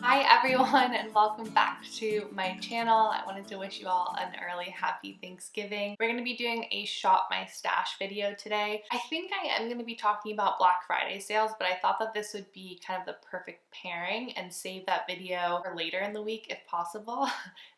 Hi everyone and welcome back to my channel. I wanted to wish you all an early happy Thanksgiving. We're going to be doing a shop my stash video today. I think I am going to be talking about Black Friday sales, but I thought that this would be kind of the perfect pairing and save that video for later in the week if possible.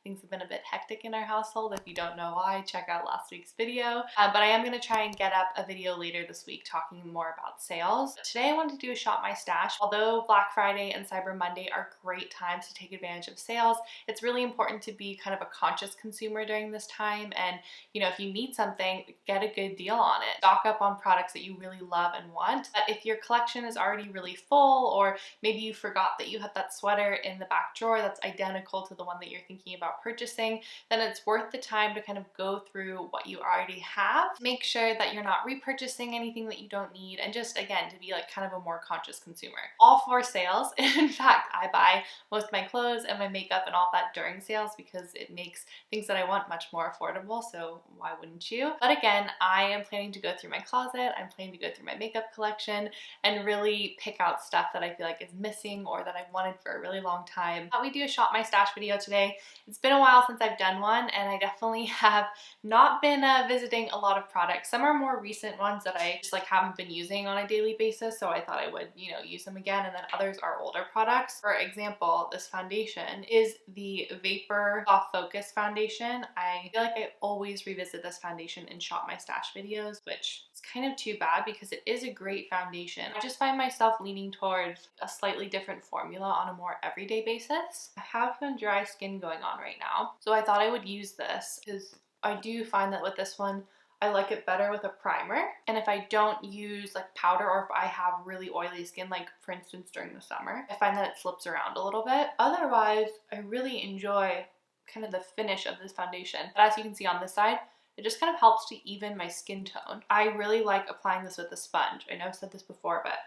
Things have been a bit hectic in our household. If you don't know why, check out last week's video. But I am going to try and get up a video later this week talking more about sales. Today I wanted to do a shop my stash. Although Black Friday and Cyber Monday are great times to take advantage of sales, it's really important to be kind of a conscious consumer during this time. And you know, if you need something, get a good deal on it. Stock up on products that you really love and want. But if your collection is already really full, or maybe you forgot that you had that sweater in the back drawer that's identical to the one that you're thinking about purchasing, then it's worth the time to kind of go through what you already have. Make sure that you're not repurchasing anything that you don't need, and just again to be like kind of a more conscious consumer. All for sales. In fact, I buy most of my clothes and my makeup and all that during sales because it makes things that I want much more affordable, so why wouldn't you? But again, I am planning to go through my closet, I'm planning to go through my makeup collection and really pick out stuff that I feel like is missing or that I've wanted for a really long time. I thought we'd do a shop my stash video today. It's been a while since I've done one, and I definitely have not been visiting a lot of products. Some are more recent ones that I just like haven't been using on a daily basis, so I thought I would, you know, use them again, and then others are older products. For example, this foundation is the Vapor Soft Focus foundation. I feel like I always revisit this foundation in shop my stash videos, which is kind of too bad because it is a great foundation. I just find myself leaning towards a slightly different formula on a more everyday basis. I have some dry skin going on right now, so I thought I would use this because I do find that with this one I like it better with a primer. And if I don't use like powder, or if I have really oily skin, like for instance during the summer, I find that it slips around a little bit. Otherwise, I really enjoy kind of the finish of this foundation. But as you can see on this side, it just kind of helps to even my skin tone. I really like applying this with a sponge. I know I've said this before, but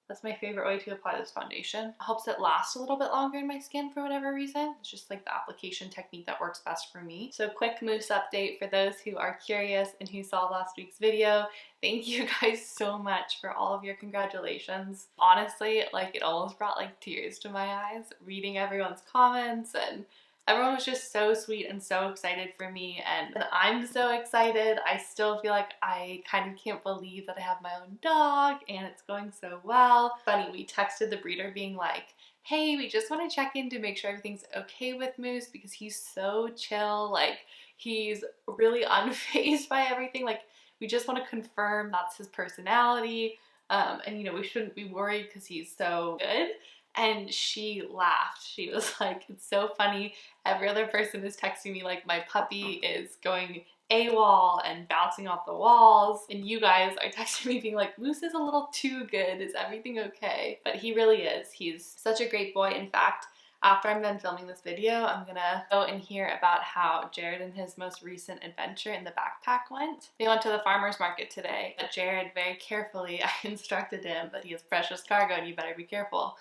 that's my favorite way to apply this foundation. It helps it last a little bit longer in my skin for whatever reason. It's just like the application technique that works best for me. So quick mousse update for those who are curious and who saw last week's video. Thank you guys so much for all of your congratulations. Honestly, like it almost brought like tears to my eyes reading everyone's comments, and everyone was just so sweet and so excited for me, and I'm so excited. I still feel like I kind of can't believe that I have my own dog and it's going so well. Funny, we texted the breeder being like, hey, we just want to check in to make sure everything's okay with Moose because he's so chill, like he's really unfazed by everything. Like we just want to confirm that's his personality, and you know, we shouldn't be worried because he's so good. And she laughed. She was like, it's so funny. Every other person is texting me like my puppy is going AWOL and bouncing off the walls. And you guys are texting me being like, Moose is a little too good. Is everything okay? But he really is. He's such a great boy. In fact, after I'm done filming this video, I'm gonna go and hear about how Jared and his most recent adventure in the backpack went. They went to the farmer's market today, but Jared very carefully, I instructed him that he has precious cargo and you better be careful,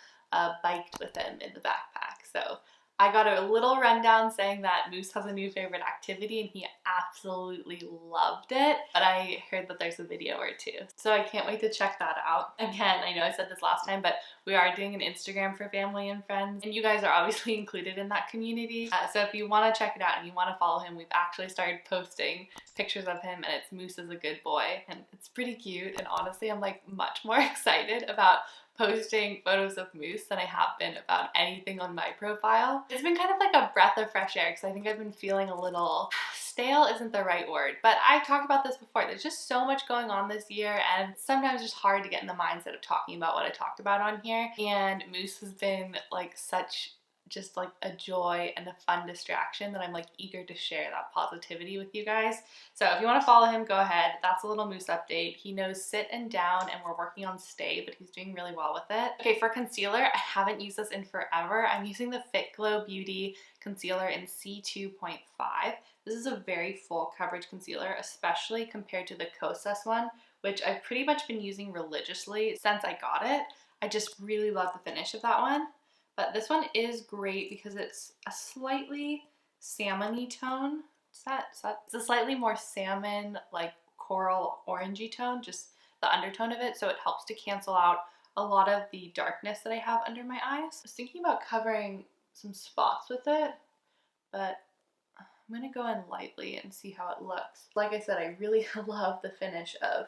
biked with him in the backpack. So I got a little rundown saying that Moose has a new favorite activity and he absolutely loved it, but I heard that there's a video or two. So I can't wait to check that out. Again, I know I said this last time, but we are doing an Instagram for family and friends, and you guys are obviously included in that community. So if you want to check it out and you want to follow him, we've actually started posting pictures of him, and it's Moose is a good boy, and it's pretty cute. And honestly, I'm like much more excited about posting photos of Moose than I have been about anything on my profile. It's been kind of like a breath of fresh air because I think I've been feeling a little stale isn't the right word, but I talked about this before. There's just so much going on this year, and sometimes it's just hard to get in the mindset of talking about what I talked about on here. And Moose has been like such just like a joy and a fun distraction that I'm like eager to share that positivity with you guys. So if you want to follow him, go ahead. That's a little Moose update. He knows sit and down, and we're working on stay, but he's doing really well with it. Okay, for concealer, I haven't used this in forever. I'm using the Fit Glow Beauty concealer in C2.5. This is a very full coverage concealer, especially compared to the Kosas one, which I've pretty much been using religiously since I got it. I just really love the finish of that one. But this one is great because it's a slightly salmon-y tone. It's a slightly more salmon, like coral orangey tone, just the undertone of it. So it helps to cancel out a lot of the darkness that I have under my eyes. I was thinking about covering some spots with it, but I'm gonna go in lightly and see how it looks. Like I said, I really love the finish of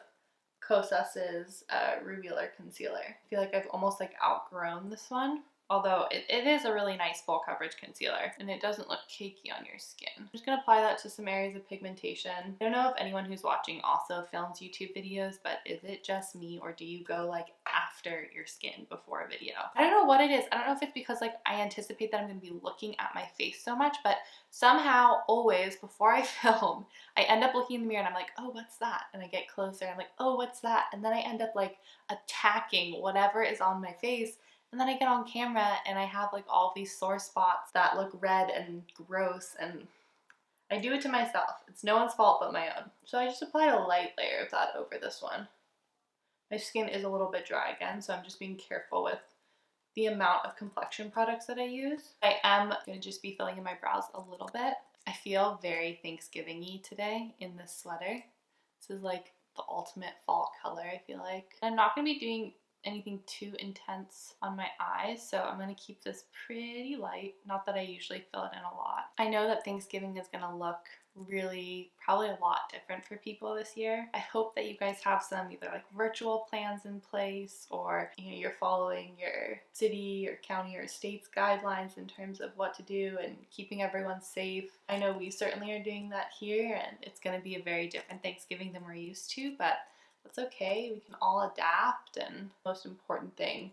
Kosas's Rubular Concealer. I feel like I've almost like outgrown this one. Although it is a really nice full coverage concealer and it doesn't look cakey on your skin. I'm just gonna apply that to some areas of pigmentation. I don't know if anyone who's watching also films YouTube videos, but is it just me or do you go like after your skin before a video? I don't know what it is. I don't know if it's because like I anticipate that I'm gonna be looking at my face so much, but somehow always before I film, I end up looking in the mirror and I'm like, oh, what's that? And I get closer and I'm like, oh, what's that? And then I end up like attacking whatever is on my face. And then I get on camera and I have like all these sore spots that look red and gross, and I do it to myself. It's no one's fault but my own. So I just applied a light layer of that over this one. My skin is a little bit dry again, so I'm just being careful with the amount of complexion products that I use. I am going to just be filling in my brows a little bit. I feel very Thanksgiving-y today in this sweater. This is like the ultimate fall color, I feel like. I'm not going to be doing anything too intense on my eyes, so I'm going to keep this pretty light. Not that I usually fill it in a lot. I know that Thanksgiving is going to look really probably a lot different for people this year. I hope that you guys have some either like virtual plans in place, or you're following your city or county or state's guidelines in terms of what to do and keeping everyone safe. I know we certainly are doing that here, and it's going to be a very different Thanksgiving than we're used to, but that's okay. We can all adapt, and the most important thing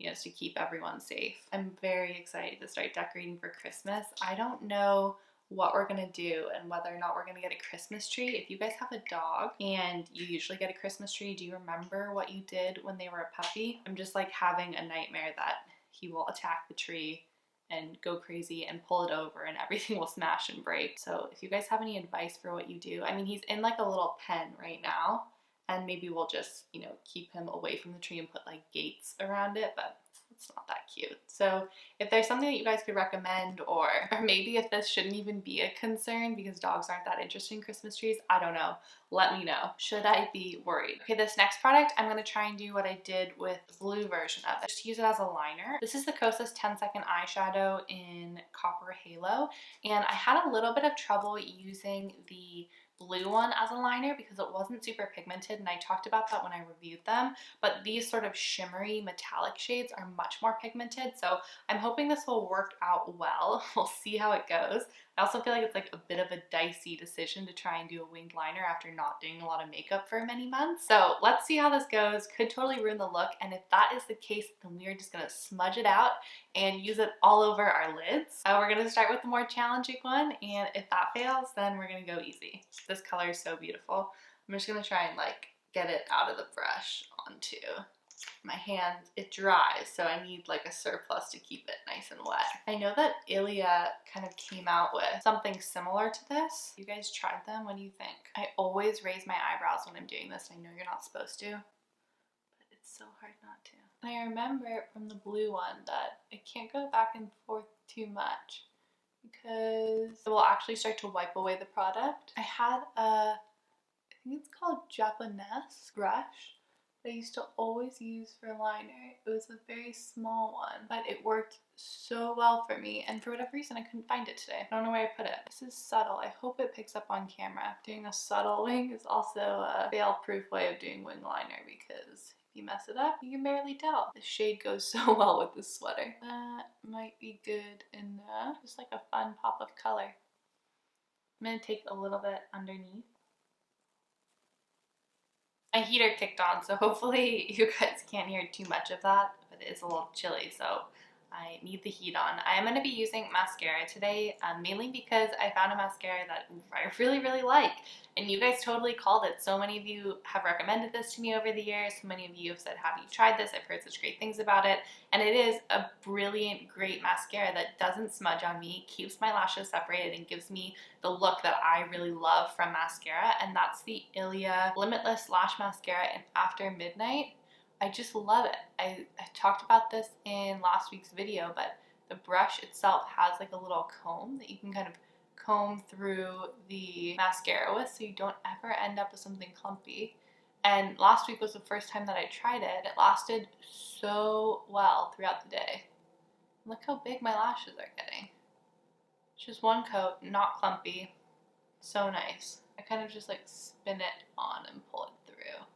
is to keep everyone safe. I'm very excited to start decorating for Christmas. I don't know what we're gonna do and whether or not we're gonna get a Christmas tree. If you guys have a dog and you usually get a Christmas tree, do you remember what you did when they were a puppy? I'm just like having a nightmare that he will attack the tree and go crazy and pull it over and everything will smash and break. So if you guys have any advice for what you do, I mean, he's in like a little pen right now, and maybe we'll just, keep him away from the tree and put like gates around it, but it's not that cute. So if there's something that you guys could recommend, or maybe if this shouldn't even be a concern because dogs aren't that interested in Christmas trees, I don't know. Let me know. Should I be worried? Okay, this next product, I'm gonna try and do what I did with the blue version of it. Just use it as a liner. This is the Kosas 10-second eyeshadow in Copper Halo, and I had a little bit of trouble using the blue one as a liner because it wasn't super pigmented, and I talked about that when I reviewed them, but these sort of shimmery metallic shades are much more pigmented, so I'm hoping this will work out well. We'll see how it goes. I also feel like it's like a bit of a dicey decision to try and do a winged liner after not doing a lot of makeup for many months. So let's see how this goes. Could totally ruin the look, and if that is the case, then we are just gonna smudge it out and use it all over our lids. We're gonna start with the more challenging one, and if that fails, then we're gonna go easy. This color is so beautiful. I'm just gonna try and like get it out of the brush onto my hands. It dries, so I need like a surplus to keep it nice and wet. I know that Ilia kind of came out with something similar to this. You guys tried them? What do you think? I always raise my eyebrows when I'm doing this. I know you're not supposed to, but it's so hard not to. I remember from the blue one that I can't go back and forth too much because it will actually start to wipe away the product. I had I think it's called Japanese brush that I used to always use for liner. It was a very small one, but it worked so well for me, and for whatever reason I couldn't find it today. I don't know where I put it. This is subtle. I hope it picks up on camera. Doing a subtle wing is also a fail-proof way of doing wing liner because if you mess it up, you can barely tell. The shade goes so well with this sweater. That might be good enough. Just like a fun pop of color. I'm gonna take a little bit underneath. My heater kicked on, so hopefully you guys can't hear too much of that, but it is a little chilly, so I need the heat on. I am going to be using mascara today, mainly because I found a mascara that I really, really like, and you guys totally called it. So many of you have recommended this to me over the years. So many of you have said, have you tried this? I've heard such great things about it, and it is a brilliant, great mascara that doesn't smudge on me, keeps my lashes separated, and gives me the look that I really love from mascara, and that's the Ilia Limitless Lash Mascara in After Midnight. I just love it. I talked about this in last week's video, but the brush itself has like a little comb that you can kind of comb through the mascara with, so you don't ever end up with something clumpy. And last week was the first time that I tried it. It lasted so well throughout the day. Look how big my lashes are getting. Just one coat, not clumpy. So nice. I kind of just like spin it on and pull it through.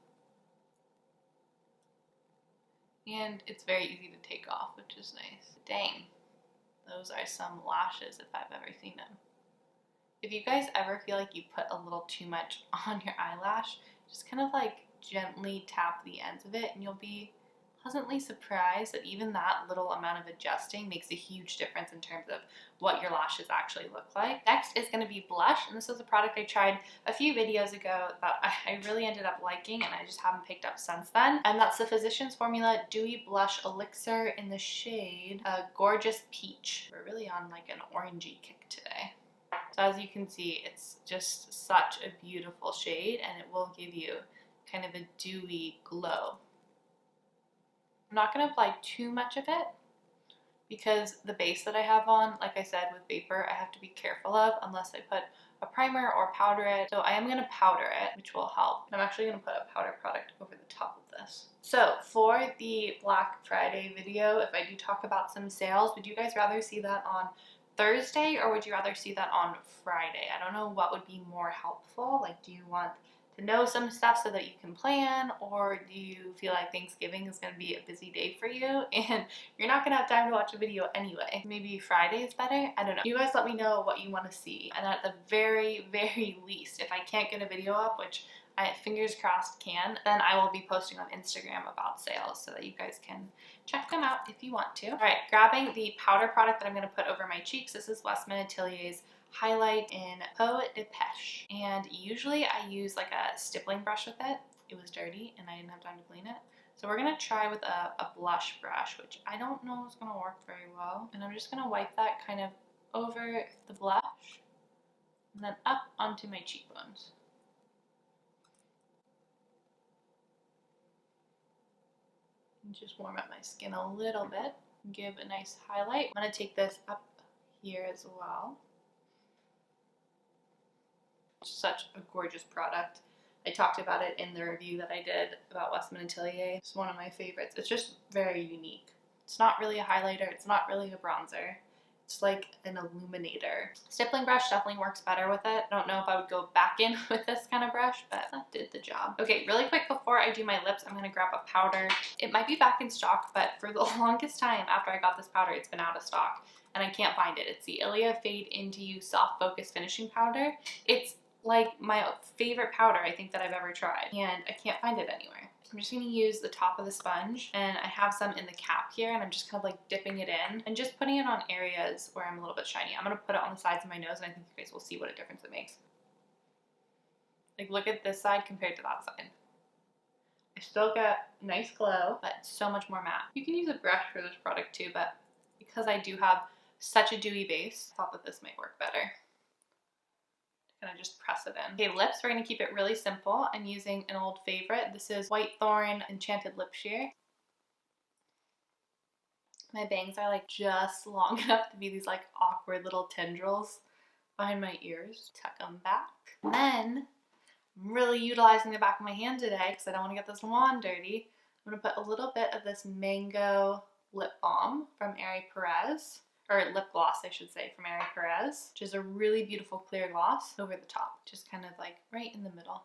And it's very easy to take off, which is nice. Dang, those are some lashes if I've ever seen them. If you guys ever feel like you put a little too much on your eyelash, just kind of like gently tap the ends of it and you'll be pleasantly surprised that even that little amount of adjusting makes a huge difference in terms of what your lashes actually look like. Next is going to be blush, and this is a product I tried a few videos ago that I really ended up liking and I just haven't picked up since then, and that's the Physicians Formula Dewy Blush Elixir in the shade Gorgeous Peach. We're really on like an orangey kick today. So as you can see, it's just such a beautiful shade and it will give you kind of a dewy glow. I'm not going to apply too much of it because the base that I have on, like I said, with vapor, I have to be careful of unless I put a primer or powder it. So I am going to powder it, which will help. I'm actually going to put a powder product over the top of this. So for the Black Friday video, if I do talk about some sales, would you guys rather see that on Thursday or would you rather see that on Friday? I don't know what would be more helpful. Like, do you want to know some stuff so that you can plan, or do you feel like Thanksgiving is going to be a busy day for you and you're not going to have time to watch a video anyway? Maybe Friday is better? I don't know. You guys let me know what you want to see, and at the very, very least, if I can't get a video up, which I fingers crossed can, then I will be posting on Instagram about sales so that you guys can check them out if you want to. All right, grabbing the powder product that I'm going to put over my cheeks. This is Westman Atelier's highlight in Peau de Pêche, and usually I use like a stippling brush with it. It was dirty and I didn't have time to clean it, so we're gonna try with a blush brush, which I don't know is gonna work very well, and I'm just gonna wipe that kind of over the blush and then up onto my cheekbones. And just warm up my skin a little bit and give a nice highlight. I'm gonna take this up here as well. Such a gorgeous product. I talked about it in the review that I did about Westman Atelier. It's one of my favorites. It's just very unique. It's not really a highlighter. It's not really a bronzer. It's like an illuminator. Stippling brush definitely works better with it. I don't know if I would go back in with this kind of brush, but that did the job. Okay, really quick before I do my lips, I'm gonna grab a powder. It might be back in stock, but for the longest time after I got this powder, it's been out of stock and I can't find it. It's the Ilia Fade Into You Soft Focus Finishing Powder. It's like my favorite powder I think that I've ever tried, and I can't find it anywhere. I'm just going to use the top of the sponge, and I have some in the cap here, and I'm just kind of like dipping it in and just putting it on areas where I'm a little bit shiny. I'm going to put it on the sides of my nose, and I think you guys will see what a difference it makes. Like, look at this side compared to that side. I still get nice glow, but it's so much more matte. You can use a brush for this product too, but because I do have such a dewy base, I thought that this might work better. Gonna just press it in. Okay, lips, we're gonna keep it really simple. I'm using an old favorite. This is White Thorn Enchanted Lip Sheer. My bangs are like just long enough to be these like awkward little tendrils behind my ears. Tuck them back. And then I'm really utilizing the back of my hand today because I don't want to get this wand dirty. I'm gonna put a little bit of this mango lip balm from Ari Perez. Or lip gloss, I should say, from Ari Perez, which is a really beautiful clear gloss over the top, just kind of like right in the middle.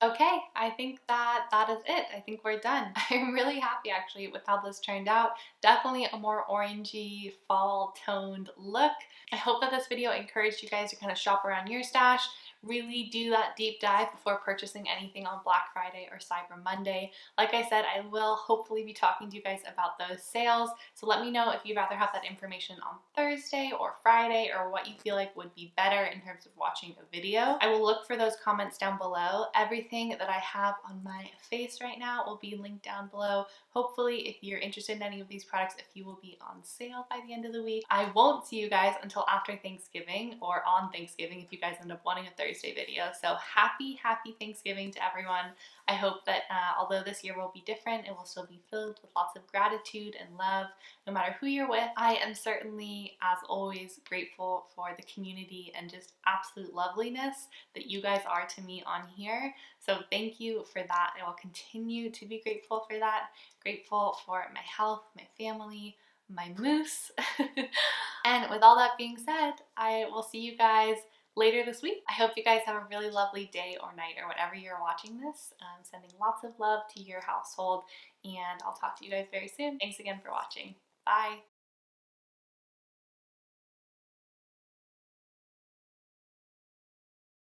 Okay, I think that is it. I think we're done. I'm really happy actually with how this turned out. Definitely a more orangey, fall toned look. I hope that this video encouraged you guys to kind of shop around your stash, really do that deep dive before purchasing anything on Black Friday or Cyber Monday. Like I said, I will hopefully be talking to you guys about those sales, so let me know if you'd rather have that information on Thursday or Friday, or what you feel like would be better in terms of watching a video. I will look for those comments down below. Everything that I have on my face right now will be linked down below. Hopefully, if you're interested in any of these products, if you will be on sale by the end of the week. I won't see you guys until after Thanksgiving or on Thanksgiving if you guys end up wanting a Thursday Thursday video. So happy Thanksgiving to everyone. I hope that although this year will be different, it will still be filled with lots of gratitude and love, no matter who you're with. I am certainly, as always, grateful for the community and just absolute loveliness that you guys are to me on here. So thank you for that. I will continue to be grateful for that. Grateful for my health, my family, my moose. And with all that being said, I will see you guys later this week. I hope you guys have a really lovely day or night or whatever you're watching this. I'm sending lots of love to your household, and I'll talk to you guys very soon. Thanks again for watching. Bye.